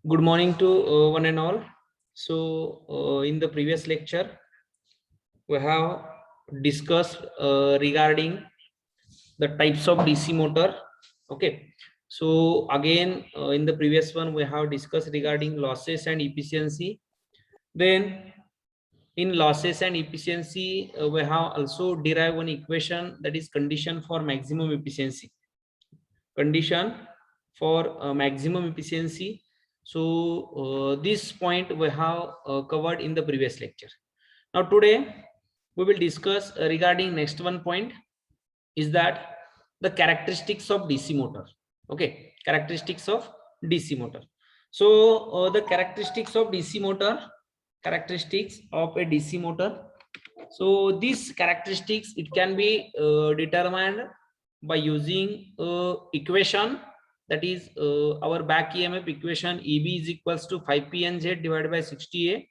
Good morning to one and all. In the previous lecture, we have discussed regarding the types of DC motor. Okay. So again, in the previous one, we have discussed regarding losses and efficiency. Then in losses and efficiency, we have also derived one equation, that is condition for maximum efficiency. Condition for maximum efficiency. So this point we have covered in the previous lecture. Now today we will discuss regarding next one point, is that the characteristics of DC motor. Okay, characteristics of DC motor. So the characteristics of DC motor, characteristics of a DC motor. So these characteristics, it can be determined by using equation, that is our back EMF equation. EB is equals to 5PNZ divided by 60A,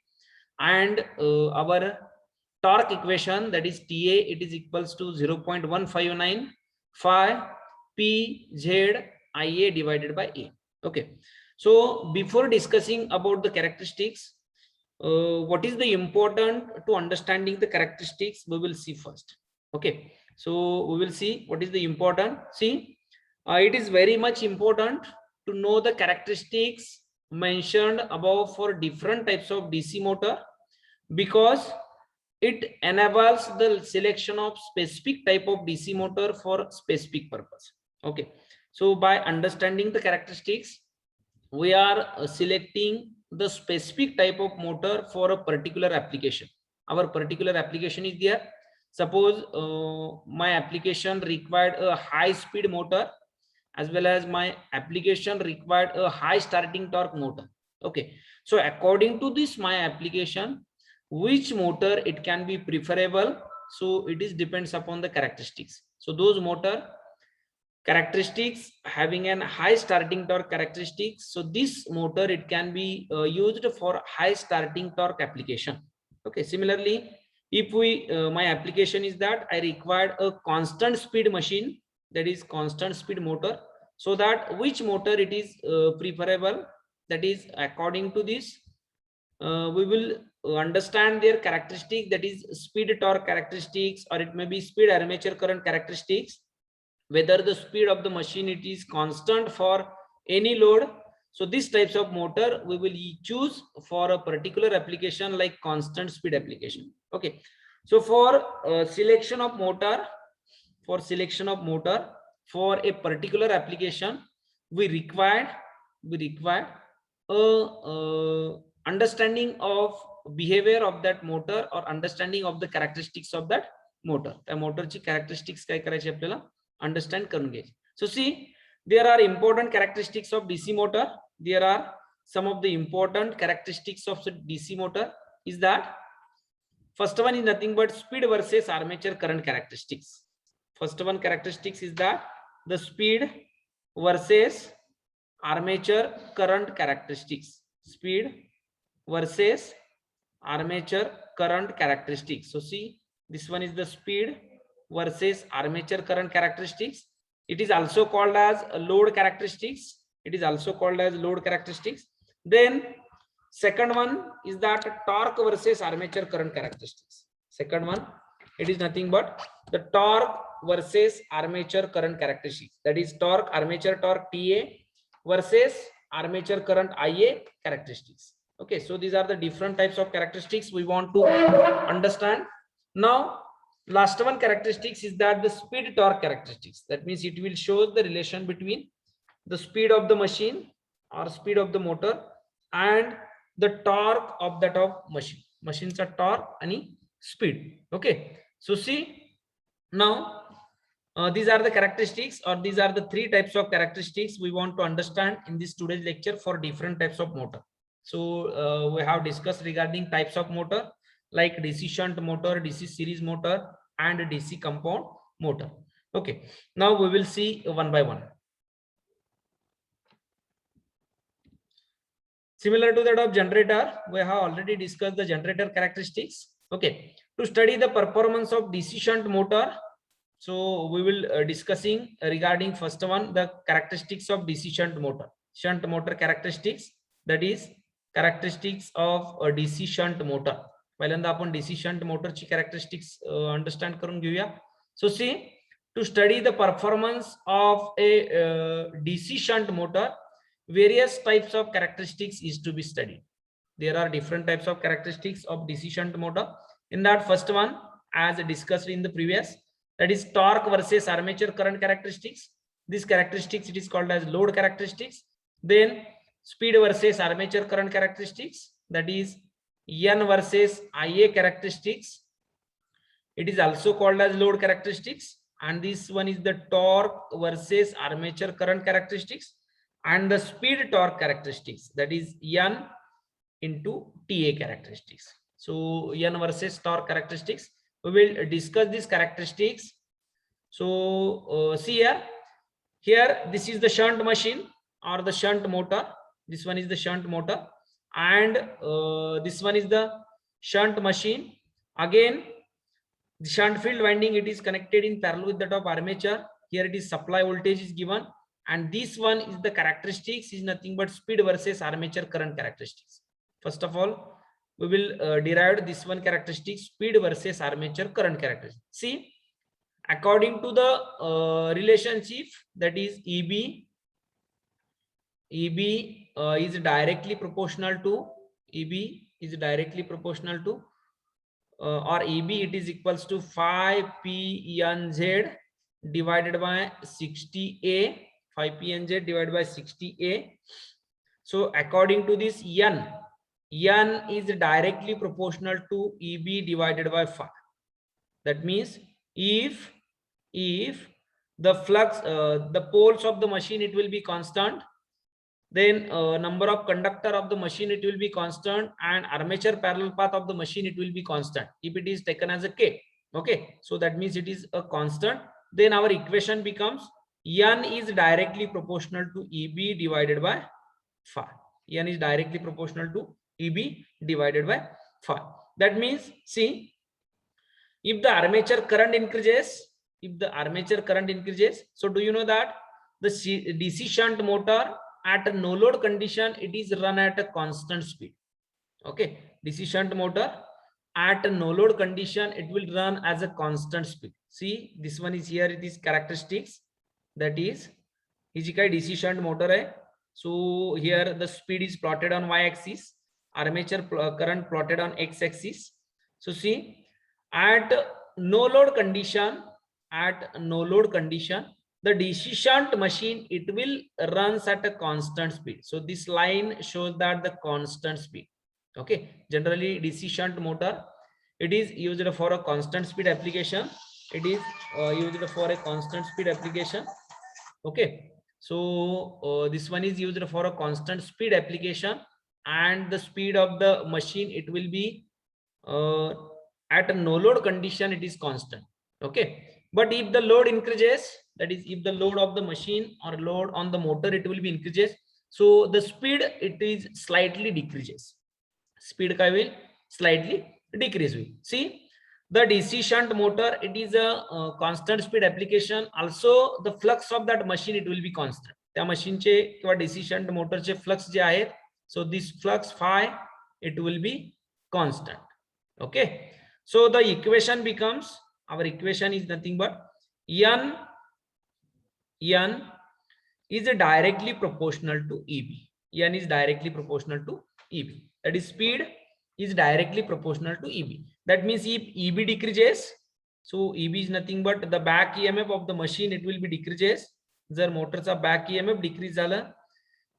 and our torque equation, that is TA, it is equals to 0.159 phi PZ IA divided by A. Okay, so before discussing about the characteristics, what is the important to understanding the characteristics, we will see first. Okay, so we will see what is the important. See, it is very much important to know the characteristics mentioned above for different types of DC motor, because it enables the selection of specific type of DC motor for specific purpose. Okay, so by understanding the characteristics, we are selecting the specific type of motor for a particular application. Our particular application is there. Suppose my application required a high speed motor, as well as my application required a high starting torque motor. Okay, so according to this my application, which motor it can be preferable, so it is depends upon the characteristics. So those motor characteristics having an high starting torque characteristics, so this motor it can be used for high starting torque application. Okay, similarly, if we my application is that I required a constant speed machine, that is constant speed motor, so that which motor it is preferable, that is according to this we will understand their characteristic, that is speed torque characteristics, or it may be speed armature current characteristics, whether the speed of the machine it is constant for any load. So these types of motor we will choose for a particular application, like constant speed application. Okay, so for selection of motor, for selection of motor for a particular application, we require a understanding of behavior of that motor, or understanding of the characteristics of that motor. त्या मोटरची characteristics काय करायची आपल्याला understand करून घ्यायची. So see, there are important characteristics of DC motor. There are some of the important characteristics of the DC motor, is that first one is nothing but speed versus armature current characteristics. First one characteristics is that the speed versus armature current characteristics. Speed versus armature current characteristics. So see, this one is the speed versus armature current characteristics. It is also called as load characteristics. It is also called as load characteristics. Then second one is that torque versus armature current characteristics. Second one, it is nothing but the torque versus armature current characteristics. That is torque, armature torque TA versus armature current IA characteristics. Okay, so these are the different types of characteristics we want to understand. Now last one characteristics is that the speed torque characteristics. That means it will show the relation between the speed of the machine or speed of the motor and the torque of that of machine. Machine's torque and speed. Okay, so see, now these are the characteristics, or these are the three types of characteristics we want to understand in this today's lecture for different types of motor. So we have discussed regarding types of motor, like DC shunt motor, DC series motor, and DC compound motor. Okay, now we will see one by one. Similar to that of generator, we have already discussed the generator characteristics. Okay, to study the performance of DC shunt motor, so we will discussing regarding first one, the characteristics of DC shunt motor. Shunt motor characteristics. that is characteristics of a DC shunt motor. पहिल्यांदा आपण DC shunt motor ची characteristics understand करून घेऊया. So see, to study the performance of a DC shunt motor, various types of characteristics is to be studied. There are different types of characteristics of DC shunt motor. In that, first one, as discussed in the previous, that is torque versus armature current characteristics. This characteristics, it is called as load characteristics. Then speed versus armature current characteristics, that is N versus IA characteristics. It is also called as load characteristics. And this one is the torque versus armature current characteristics, and the speed torque characteristics, that is N into TA characteristics. So N versus torque characteristics, we will discuss these characteristics. So see here this is the shunt machine or the shunt motor. This one is the shunt motor, and this one is the shunt machine. Again, the shunt field winding, it is connected in parallel with that of armature. Here it is supply voltage is given, and this one is the characteristics is nothing but speed versus armature current characteristics. First of all, we will derive this one characteristic, speed versus armature current characteristics. See, according to the relationship, that is EB is directly proportional to or EB, it is equals to 5PNZ divided by 60A, 5PNZ divided by 60A. So according to this, N is directly proportional to EB divided by 5. That means if the flux, the poles of the machine, it will be constant, then number of conductor of the machine, it will be constant, and armature parallel path of the machine, it will be constant if it is taken as a K. Okay, so that means it is a constant. Then our equation becomes N is directly proportional to EB divided by 5. N is directly proportional to EB divided by 5. That means, see, if the armature current increases, so do you know that the DC shunt motor at a no load condition, it is run at a constant speed. Okay, DC shunt motor at a no load condition, it will run as a constant speed. See, this one is here, it is characteristics, that is DC shunt motor hai. So here the speed is plotted on y-axis, armature current plotted on x-axis. So see, at no load condition, the DC shunt machine, it will runs at a constant speed. So this line shows that the constant speed. Okay, generally DC shunt motor, it is used for a constant speed application. Okay, so this one is used for a constant speed application, and the speed of the machine, it will be at a no load condition, it is constant. Okay, but if the load increases, that is if the load of the machine or load on the motor, it will be increases, so the speed, it is slightly decreases. Speed ka will slightly decrease. See, the DC shunt motor, it is a constant speed application. Also the flux of that machine, it will be constant. त्या machine चे किंवा DC shunt motor चे flux जे आहेत, so this flux phi, it will be constant. Okay, so the equation becomes, our equation is nothing but N is directly proportional to EB. N is directly proportional to EB. That is, speed is directly proportional to EB. That means if EB decreases, so EB is nothing but the back EMF of the machine, it will be decreases. Jar motorचा back EMF decrease झाला,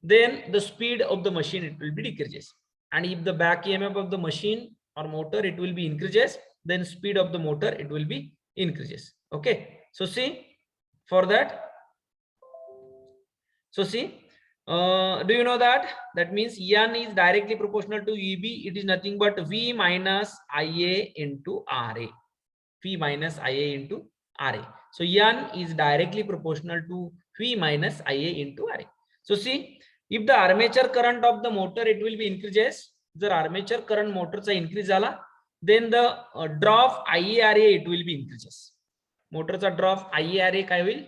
then the speed of the machine, it will be decreases. And if the back EMF of the machine or motor, it will be increases, then speed of the motor, it will be increases. Okay, so see, for that, so see, do you know that means N is directly proportional to EB, it is nothing but V minus IA into RA. So N is directly proportional to V minus IA into RA. So see, if the armature current of the motor, it will be increases, the armature current motor चा increase झाला, then the drop IARA, it will be increases. Motor चा drop IARA काय will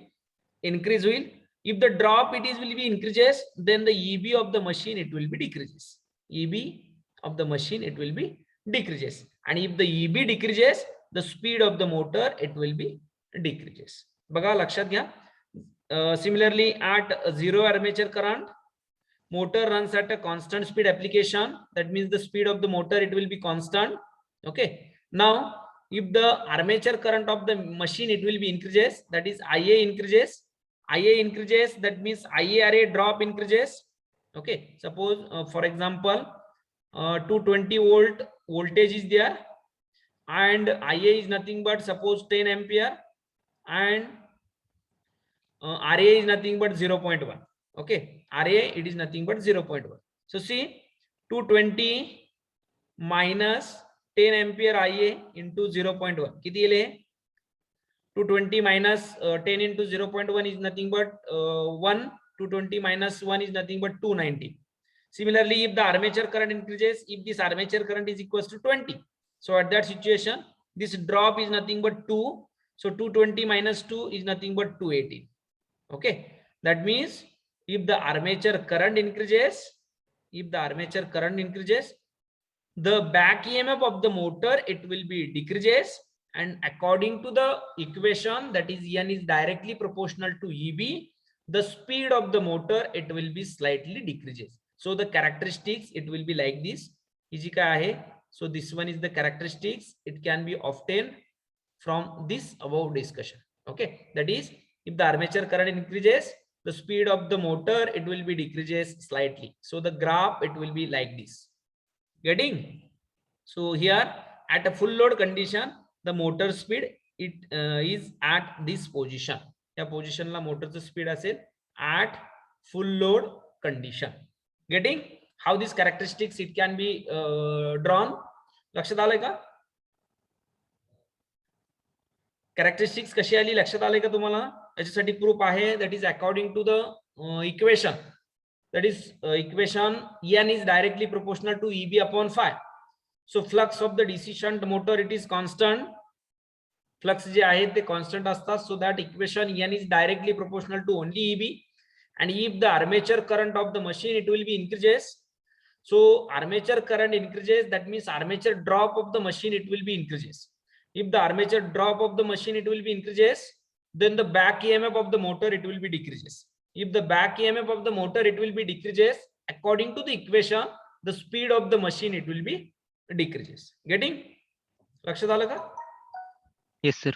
increase will. If the drop it is will be increases, then the EB of the machine it will be decreases. EB of the machine it will be decreases. And if the EB decreases, the speed of the motor it will be decreases. बघा लक्षात घ्या. Similarly, at zero armature current, motor runs at a constant speed application. That means the speed of the motor it will be constant. Okay. Now, if the armature current of the machine it will be increases, that is IA increases. IA increases, that means IARA drop increases. Okay. Suppose, for example, 220 volt voltage is there, and IA is nothing but suppose 10 ampere, and RA is nothing but 0.1. Okay, RA it is nothing but 0.1. So see, 220 minus 10 ampere IA into 0.1. किती येले? 220 minus 10 into 0.1 is nothing but 1. 220 minus 1 is nothing but 290. Similarly, if the armature current increases, if this armature current is equals to 20, so at that situation, this drop is nothing but 2. So 220 minus 2 is nothing but 280. Okay, that means if the armature current increases, the back EMF of the motor it will be decreases, and according to the equation, that is N is directly proportional to EB, the speed of the motor it will be slightly decreases. So the characteristics it will be like this. Easy काय आहे? So this one is the characteristics. It can be obtained from this above discussion. Okay, that is, if the armature current increases, the speed of the motor it will be decreases slightly. So the graph it will be like this. Getting? So here at a full load condition, the motor speed it is at this position. या position ला motor speed असेल at full load condition. Getting? How these characteristics it can be drawn? लक्षात आलंय का? Characteristics कशी आली लक्षात आले का तुम्हाला? याच्यासाठी प्रूफ आहे, that is according to the equation, that is equation N is directly proportional to EB upon phi. So flux of the DC shunt motor it is constant. Flux जे आहेत ते constant असतात. So that equation N is directly proportional to only EB. And if the armature current of the machine it will be increases. So armature current increases, that means armature drop of the machine it will be increases. If the armature drop of the machine it will be increases, then the back EMF of the motor it will be decreases. If the back EMF of the motor it will be decreases, according to the equation, the speed of the machine it will be decreases. Getting? लक्षात आलं का? Yes, sir.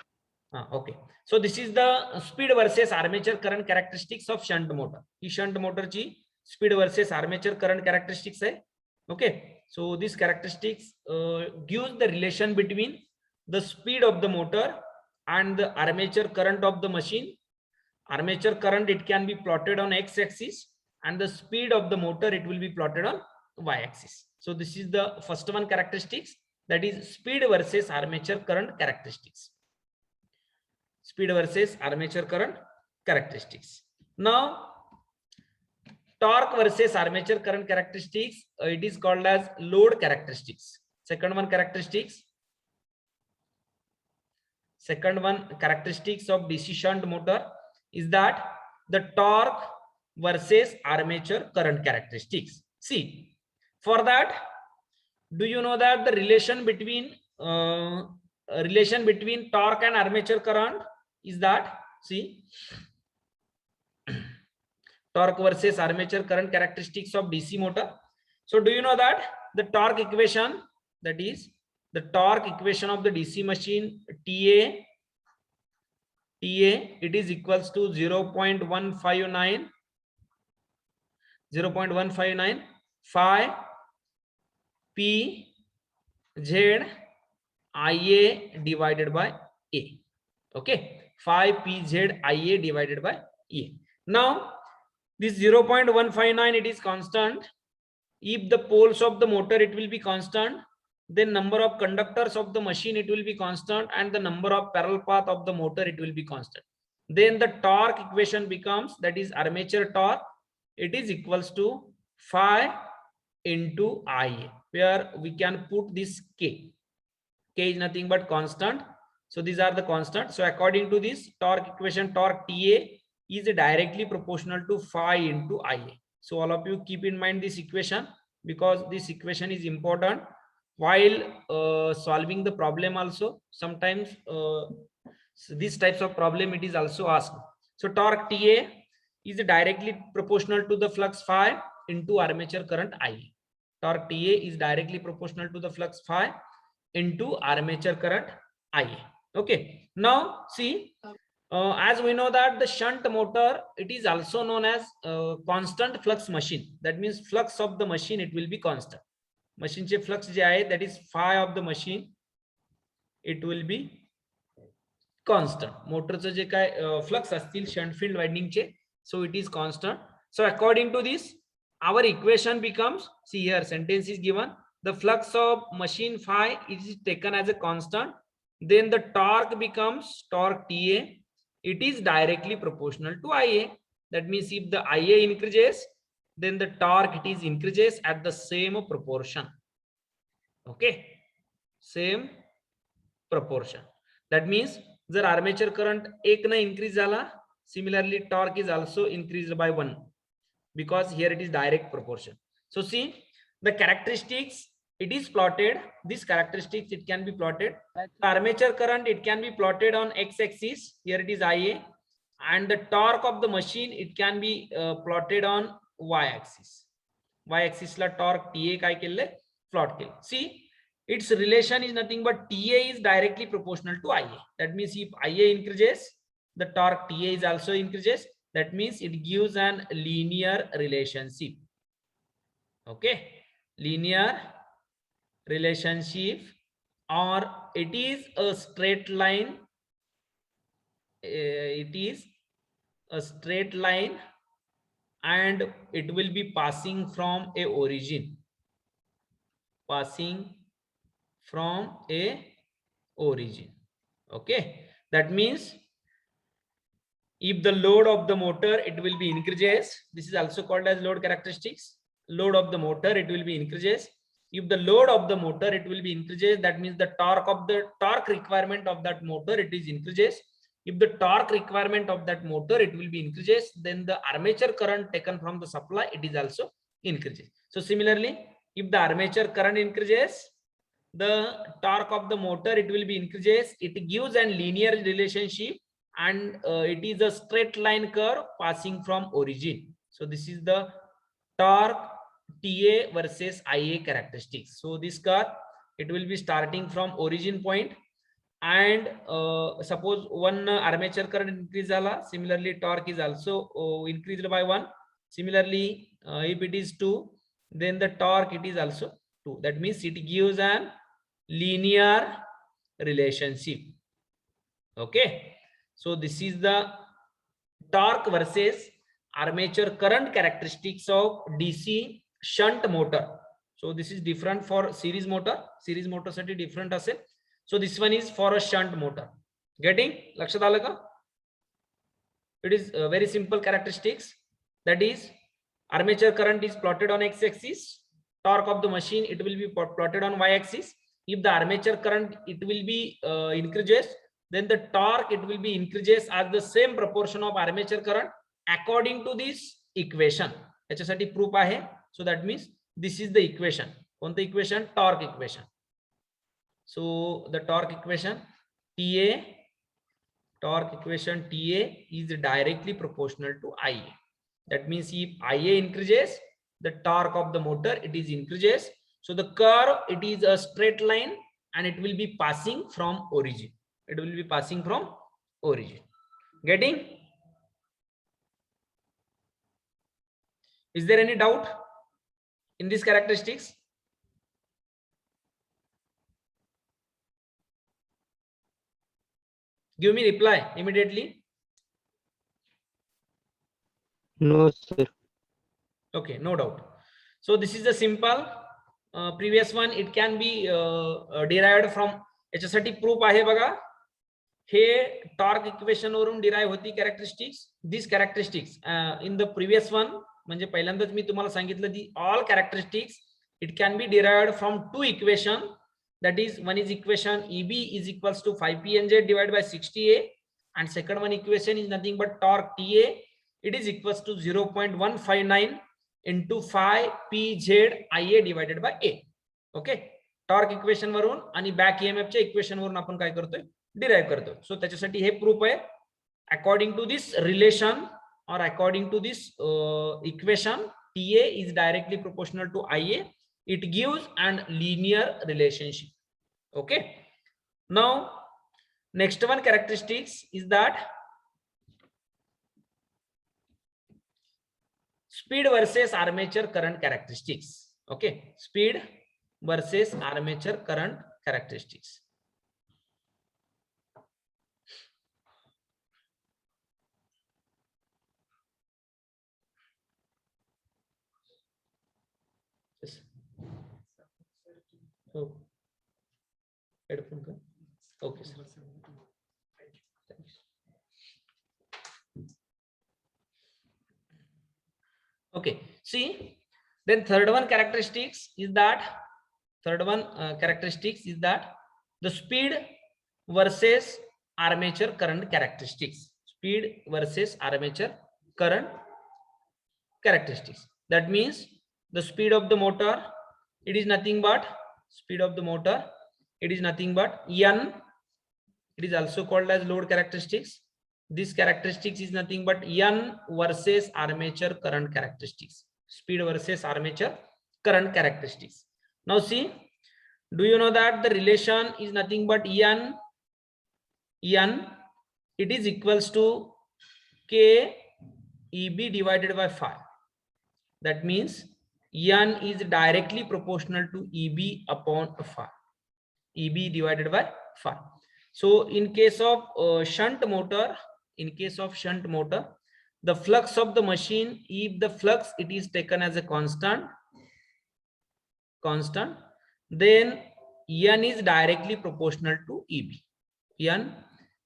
Okay. So this is the speed versus armature current characteristics of shunt motor. He shunt motor ची speed versus armature current characteristics है. Okay. So these characteristics gives the relation between the speed of the motor and the armature current of the machine. Armature current it can be plotted on x-axis, and the speed of the motor it will be plotted on y-axis. So this is the first one characteristics, that is speed versus armature current characteristics. Speed versus armature current characteristics. Now torque versus armature current characteristics, it is called as load characteristics. Second one characteristics of DC shunt motor is that the torque versus armature current characteristics. See, for that, do you know that the relation between torque and armature current is that, see, torque versus armature current characteristics of DC motor. So do you know that the torque equation, that is the torque equation of the DC machine, TA it is equals to 0.159 phi P Z IA divided by A. Okay, phi P Z IA divided by A. Now this 0.159 it is constant. If the poles of the motor it will be constant, then number of conductors of the machine it will be constant, and the number of parallel path of the motor it will be constant. Then the torque equation becomes, that is armature torque, it is equals to phi into IA, where we can put this K. K is nothing but constant. So these are the constants. So according to this torque equation, torque TA is directly proportional to phi into Ia. So all of you keep in mind this equation, because this equation is important while solving the problem also. Sometimes these types of problem it is also asked. So torque Ta is directly proportional to the flux phi into armature current Ia. Torque Ta is directly proportional to the flux phi into armature current Ia. Okay, now see, as we know that the shunt motor, it is also known as constant flux machine. That means flux of the machine, it will be constant. Machine चे flux जे आहे, that is phi of the machine, it will be constant. मोटरचं जे काय flux असतील shunt field winding चे, so it is constant. So according to this, our equation becomes, see here sentence is given, the flux of machine phi is taken as a constant, then the torque becomes torque Ta, it is directly proportional to Ia. That means if the Ia increases, then the torque it is increases at the same proportion. Okay, same proportion. That means जर armature current 1 ने increase झाला, similarly torque is also increased by 1, because here it is direct proportion. So see the characteristics, it is plotted. This characteristics it can be plotted. The armature current it can be plotted on x-axis. Here it is Ia, and the torque of the machine it can be plotted on y-axis. Y-axis La torque Ta काय केले plot केले. See, its relation is nothing but Ta is directly proportional to Ia. That means if Ia increases, the torque Ta is also increases. That means it gives an linear relationship. Okay, linear relationship, or it is a straight line. It is a straight line, and it will be passing from a origin. Passing from a origin. Okay, that means if the load of the motor it will be increases, this is also called as load characteristics. Load of the motor it will be increases. If the load of the motor it will be increases, that means the torque requirement of that motor it is increases. If the torque requirement of that motor it will be increases, then the armature current taken from the supply it is also increases. So similarly, if the armature current increases, the torque of the motor it will be increases. It gives a linear relationship, and it is a straight line curve passing from origin. So this is the torque Ta versus Ia characteristics. So this curve it will be starting from origin point, and suppose one armature current increase झाला, similarly torque is also increased by 1. Similarly, if it is 2, then the torque it is also 2. That means it gives an linear relationship. Okay, so this is the torque versus armature current characteristics of DC shunt motor. So this is different for series motor. Series motor साठी different असेल. So this one is for a shunt motor. Getting? लक्षात आलं का? It is very simple characteristics. That is, armature current is plotted on x-axis. Torque of the machine it will be plotted on y-axis. If the armature current it will be increases, then the torque it will be increases at the same proportion of armature current according to this equation. याच्यासाठी proof आहे. So that means this is the equation. कोणतं equation? Torque equation. So the torque equation Ta is directly proportional to Ia. That means if Ia increases, the torque of the motor it is increases. So the curve it is a straight line, and it will be passing from origin. It will be passing from origin. Getting? Is there any doubt in these characteristics? Give me reply immediately. No, sir. Okay, no doubt. So this is the simple. Previous one it can be derived from. याच्यासाठी proof आहे बघा. हे torque equation वरून derive होती characteristics. This characteristics in the previous one, म्हणजे पहिल्यांदाच मी तुम्हाला सांगितलं the all characteristics it can B derived from 2 equation. That is, one is equation EB is equals to 5PNZ divided by 60A, and second one equation is nothing but torque TA. It is equals to 0.159 into phi pz ia divided by a. Okay, torque equation वरून आणि back EMF च्या equation वरून आपण काय करतोय, derive करतोय. So त्याच्यासाठी हे प्रूफ आहे. According to this relation or according to this equation, TA is directly proportional to IA. It gives an linear relationship. Okay, now next one characteristics is that speed versus armature current characteristics. Okay, speed versus armature current characteristics. Oh, headphone ka? Okay, sir. Thanks. Okay, see, then third one characteristics is that the speed versus armature current characteristics. Speed versus armature current characteristics. That means the speed of the motor, it is nothing but speed of the motor, it is nothing but n. It is also called as load characteristics. This characteristics is nothing but n versus armature current characteristics. Speed versus armature current characteristics. Now see, do you know that the relation is nothing but n, it is equals to k EB divided by phi. That means n is directly proportional to EB upon phi. EB divided by phi. So in case of shunt motor, the flux of the machine, if the flux it is taken as a constant, then n is directly proportional to EB. N,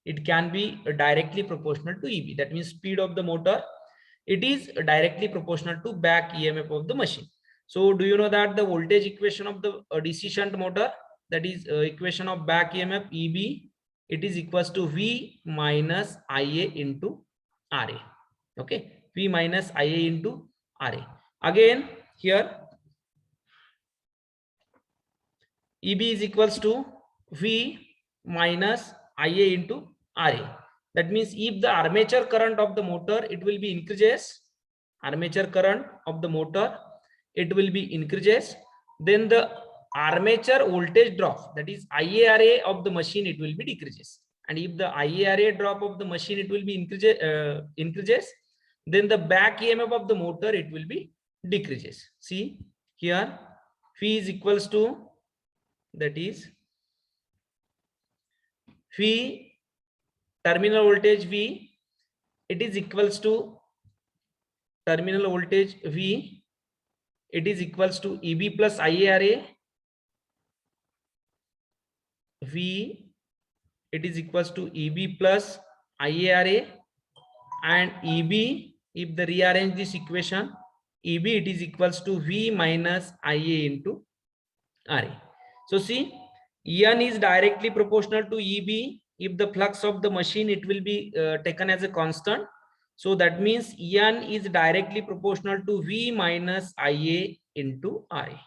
it can be directly proportional to EB. That means speed of the motor, it is directly proportional to back EMF of the machine. So do you know that the voltage equation of the DC shunt motor, that is equation of back EMF EB, it is equals to V minus IA into RA. Okay, V minus IA into RA. Again here EB is equals to V minus IA into RA. That means if the armature current of the motor, it will be increases, armature current of the motor, it will be increases, then the armature voltage drop, that is IARA of the machine, it will be decreases. And if the IARA drop of the machine, it will be increases, then the back EMF of the motor, it will be decreases. See here, phi is equals to, that is phi terminal voltage V, it is equals to terminal voltage V, it is equals to EB plus IARA. V, it is equals to EB plus IARA, and EB, if they rearrange this equation, EB it is equals to V minus IA into RA. So see, n is directly proportional to EB. If the flux of the machine, it will be taken as a constant. So that means n is directly proportional to V minus IA into RA.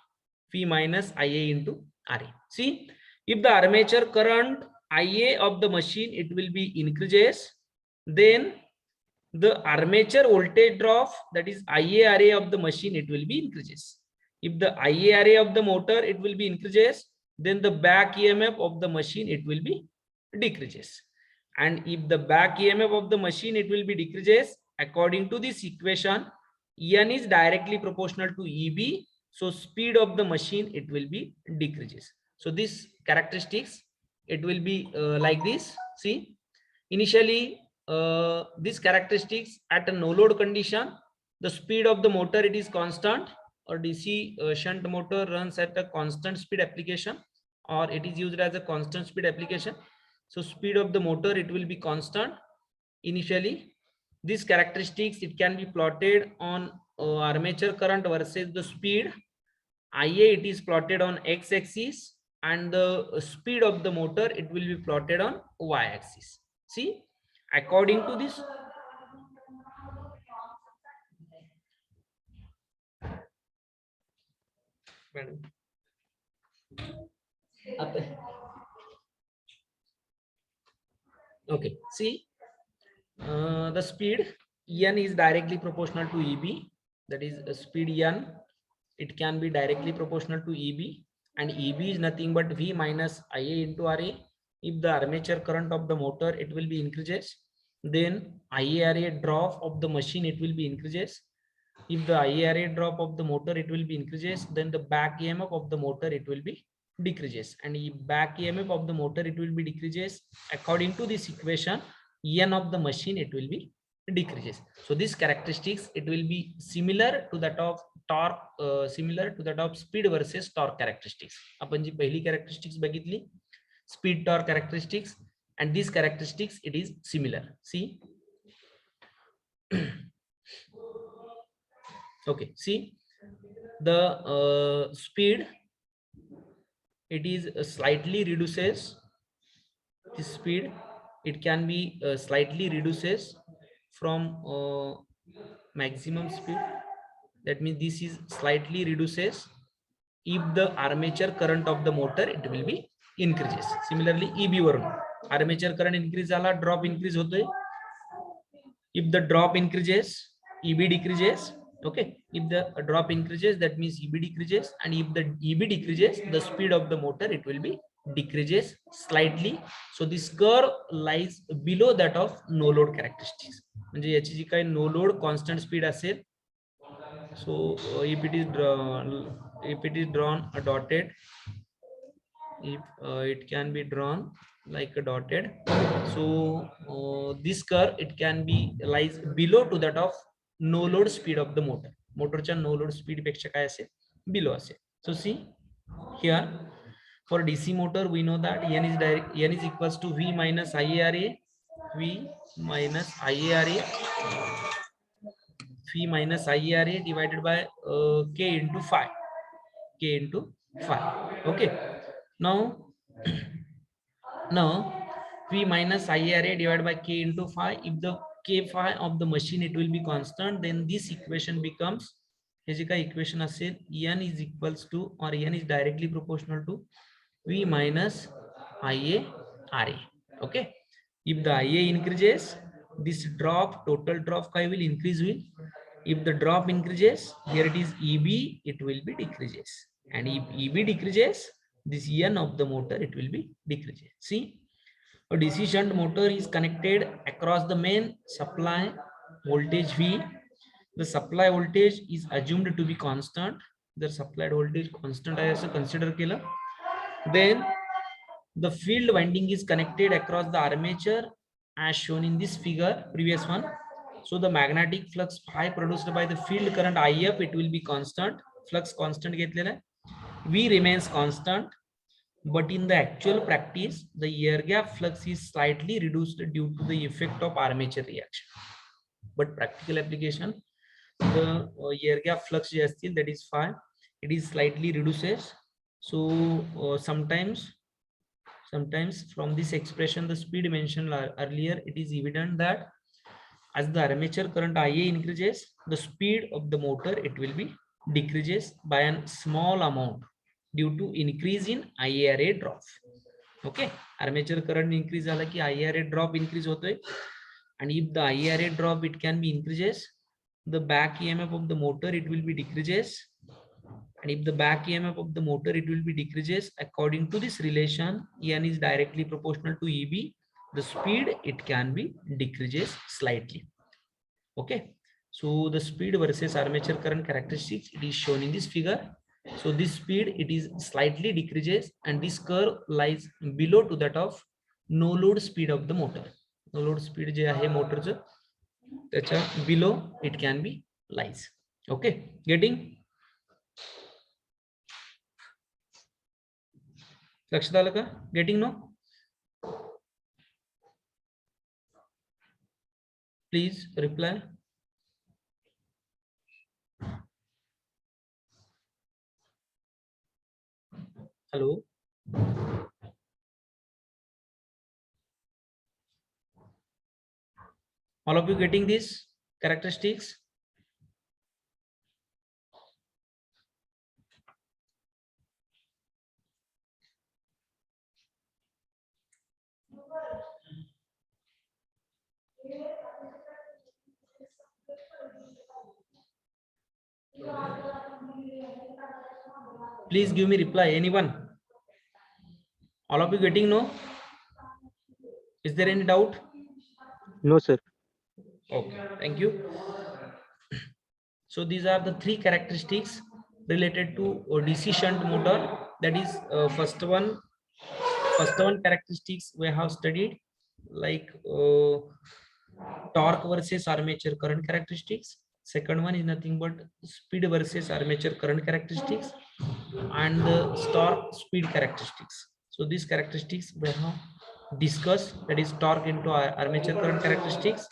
V minus IA into RA. See, if the armature current IA of the machine, it will be increases, then the armature voltage drop, that is IARA of the machine, it will be increases. If the IARA of the motor, it will be increases, then the back EMF of the machine, it will be decreases. And if the back EMF of the machine, it will be decreases, according to this equation, n is directly proportional to EB, so speed of the machine, it will be decreases. So this characteristics, it will be like this. See, initially these characteristics at a no load condition, the speed of the motor, it is constant, or DC shunt motor runs at a constant speed application, or it is used as a constant speed application. So speed of the motor, it will be constant initially. These characteristics, it can be plotted on armature current versus the speed. IA, it is plotted on x-axis, and the speed of the motor, it will be plotted on y-axis. See, according to this madam okay, see, the speed n is directly proportional to eb, that is speed n, it can be directly proportional to eb, and eb is nothing but v minus ia into ra. If the armature current of the motor it will be increases, then IARA drop of the machine it will be increases. If the IARA drop of the motor it will be increases, then the back EMF of the motor it will be decreases, and if back EMF of the motor it will be decreases, according to this equation N of the machine it will be decreases. So these characteristics it will be similar to that of torque, similar to that of speed versus torque characteristics. आपण जी पहिली characteristics बघितली speed torque characteristics, and these characteristics it is similar. See, okay, see, the speed it is slightly reduces, this speed it can be slightly reduces from maximum speed, that means this is slightly reduces if the armature current of the motor it will be increases. Similarly eb वरून armature current increase झाला, drop increase होतोय. If the drop increases eb decreases. Okay, if the drop increases that means eb decreases, and if the eb decreases the speed of the motor it will be decreases slightly. So this curve lies below that of no load characteristics. म्हणजे याची जी काही no load constant speed असेल, so if it is drawn a dotted, if it can be drawn like a dotted, so this curve it can be lies below to that of no load speed of the motor. मोटरच्या no load speed पेक्षा काय असेल, below असेल. So see here, for DC motor we know that n is equals to v minus IARA, v minus IARA, v minus IARA divided by k into phi, k into phi. Okay, now now v minus IARA divided by k into phi, if the k phi of the machine it will be constant, then this equation becomes, हे जे काही equation असेल n is equals to or n is directly proportional to v minus IARA. Okay, if the IA increases this drop, total drop काय will increase will, if the drop increases here it is EB it will be decreases, and if EB decreases this n of the motor it will be decreases. See, a DC shunt motor is connected across the main supply voltage V. The supply voltage is assumed to be constant. The supplied voltage constant आहे असं consider केलं. Then the field winding is connected across the armature as shown in this figure, previous one. So the magnetic flux phi produced by the field current IF it will be constant. Flux constant घेतलेला आहे. V remains constant. But in the actual practice, the air gap flux is slightly reduced due to the effect of armature reaction. But practical application, the air gap flux that is phi, it is slightly reduces. So sometimes from this expression, the speed mentioned earlier, it is evident that as the armature current IA increases, the speed of the motor it will be decreases by a small amount due to increase in IARA drop. Okay, armature current increase झाला की IARA drop increase होतोय, and if the IARA drop it can be increases, the back EMF of the motor it will be decreases, and if the back EMF of the motor it will be decreases, according to this relation n is directly proportional to EB, the speed it can be decreases slightly. Okay, so the speed versus armature current characteristics it is shown in this figure. So this speed it is slightly decreases, and this curve lies below to that of no load speed of the motor. No load speed जे आहे मोटरचं त्याच्या below it can be lies. Okay, getting? लक्षात आलं का? Getting no? Please reply. Hello. All of you getting these characteristics? Please give me reply. Anyone? All of you getting no? Is there any doubt? No, sir. Okay, thank you. So these are the three characteristics related to DC shunt motor. That is first one characteristics we have studied, like torque versus armature current characteristics. Second one is nothing but speed versus armature current characteristics, and the torque speed characteristics. So these characteristics we have discussed, that is torque into armature current characteristics.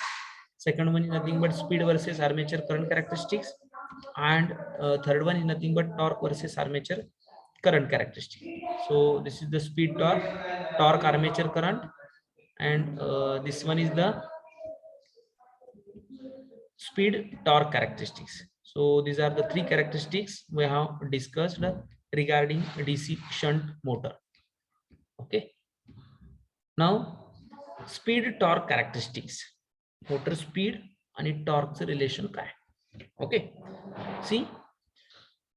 Second one is nothing but speed versus armature current characteristics, and third one is nothing but torque versus armature current characteristic. So this is the speed torque armature current, and this one is the speed torque characteristics. So these are the three characteristics we have discussed regarding DC shunt motor. Okay. Now speed torque characteristics, motor speed and torque's relation काय. Okay. See,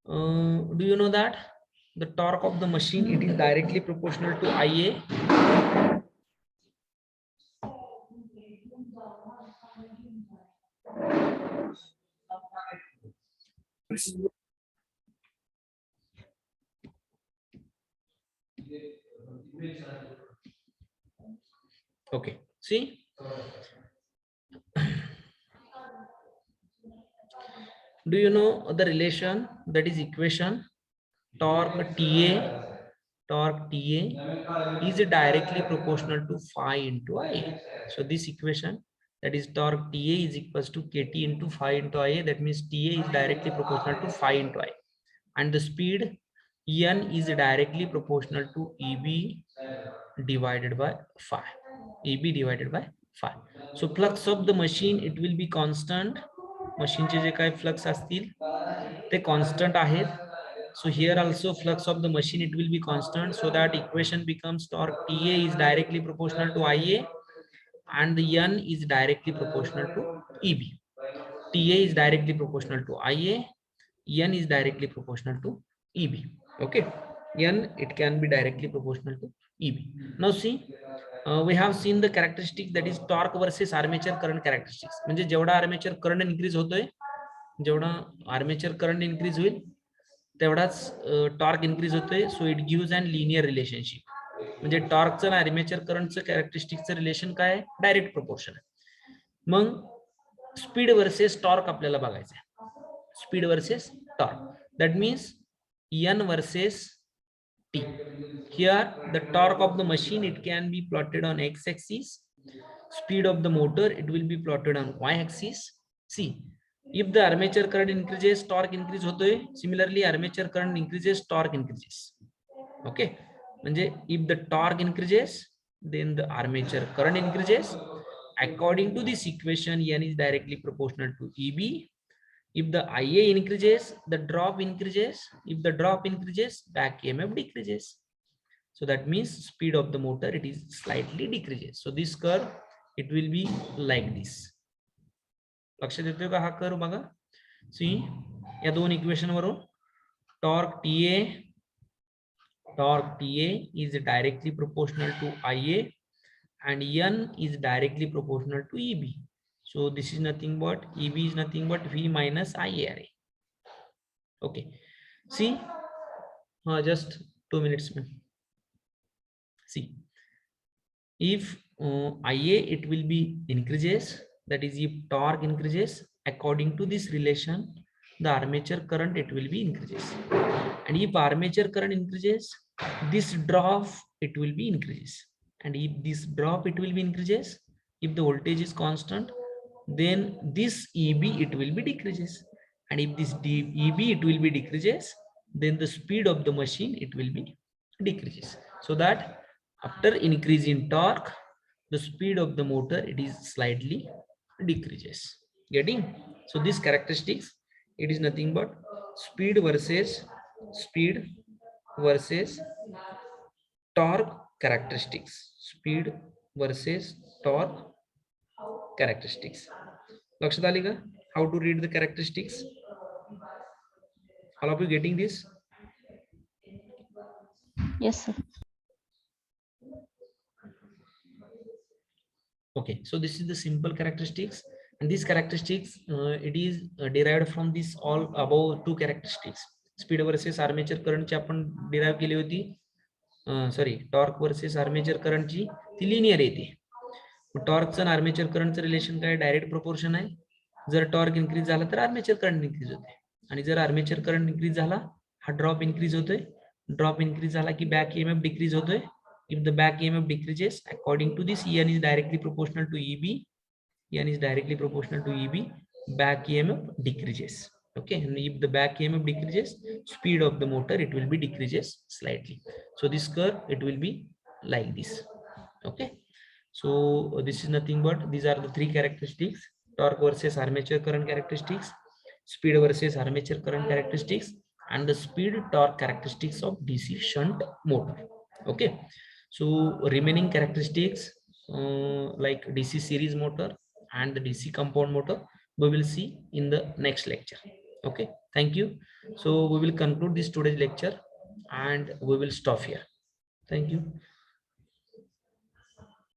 do you know that the torque of the machine, it is directly proportional to Ia? Okay, see, do you know the relation, that is equation torque TA is directly proportional to phi into Ia. So this equation, that is torque TA is equals to KT into phi into Ia. That means TA is directly proportional to phi into Ia, and the speed N is directly proportional to EB divided by phi. EB divided by phi. So flux of the machine, it will be constant. Machine चे जे काय flux असतील ते constant आहेत. So here also flux of the machine, it will be constant. So that equation becomes torque TA is directly proportional to Ia, and the N is directly proportional to EB. TA is directly proportional to Ia, N is directly proportional to EB. Okay, N, it can be directly proportional to EB. Now see, we have seen the characteristic, that is torque versus armature current characteristics. म्हणजे जेवढा armature current increase होतोय, जेवढा armature current increase होईल तेवढाच torque increase होतोय. So it gives an linear relationship. म्हणजे टॉर्कचं आणि आर्मेचर करंटचं कॅरेक्टरिस्टिकचं रिलेशन काय आहे? डायरेक्ट प्रोपोर्शन आहे. मग स्पीड वर्सेस टॉर्क आपल्याला बघायचं आहे. Speed versus torque, that means N versus T. Here the torque of the machine, it can be plotted on X axis. Speed of the motor, it will be plotted on y axis. See, if the armature current increases, torque increase होतोय. Similarly, armature current increases, torque increases. Okay, म्हणजे if the torque increases, then the armature current increases. According to this equation, N is directly proportional to EB. If the Ia increases, the drop increases. If the drop increases, back EMF decreases. So that means speed of the motor, it is slightly decreases. So this curve, it will be like this. लक्षात येतोय का हा curve बघा. सी, या दोन equation वरून torque TA is directly proportional to Ia, and N is directly proportional to EB. So this is nothing but EB is nothing but V minus Ia. Okay, see, just 2 minutes. See, if Ia, it will be increases, that is if torque increases, according to this relation, the armature current, it will be increases. And if armature current increases, this drop, it will be increases. And if this drop, it will be increases, if the voltage is constant, then this EB, it will be decreases. And if this EB, it will be decreases, then the speed of the machine, it will be decreases. So that after increase in torque, the speed of the motor, it is slightly decreases. Getting? So these characteristics, it is nothing but speed versus torque characteristics. Speed versus torque characteristics. लक्षात आली का? How to read the characteristics? All of you getting this? Yes, sir. Okay, so this is the simple characteristics, and these characteristics it is derived from this all above two characteristics. Speed versus armature current ची आपण derive केली होती. Sorry, torque versus armature करंटची ती linear येते. टॉर्कचं आणि armature करंटचं relation काय? Direct proportion आहे. जर टॉर्क इन्क्रीज झाला तर आर्मेचर करंट इन्क्रीज होते, आणि जर आर्मेचर करंट इन्क्रीज झाला हा ड्रॉप इन्क्रीज होतोय. ड्रॉप इन्क्रीज झाला की बॅक ईएमएफ डिक्रीज होतोय. If the back EMF decreases, according to this, En is directly proportional to EB. En is directly proportional to EB. Back EMF decreases. Okay, and if the back EMF decreases, speed of the motor it will be decreases slightly. So this curve it will be like this. Okay, so this is nothing but these are the three characteristics: torque versus armature current characteristics, speed versus armature current characteristics, and the speed torque characteristics of DC shunt motor. Okay. So remaining characteristics like DC series motor and the DC compound motor we will see in the next lecture. Okay, thank you. So we will conclude this today's lecture and we will stop here. Thank you.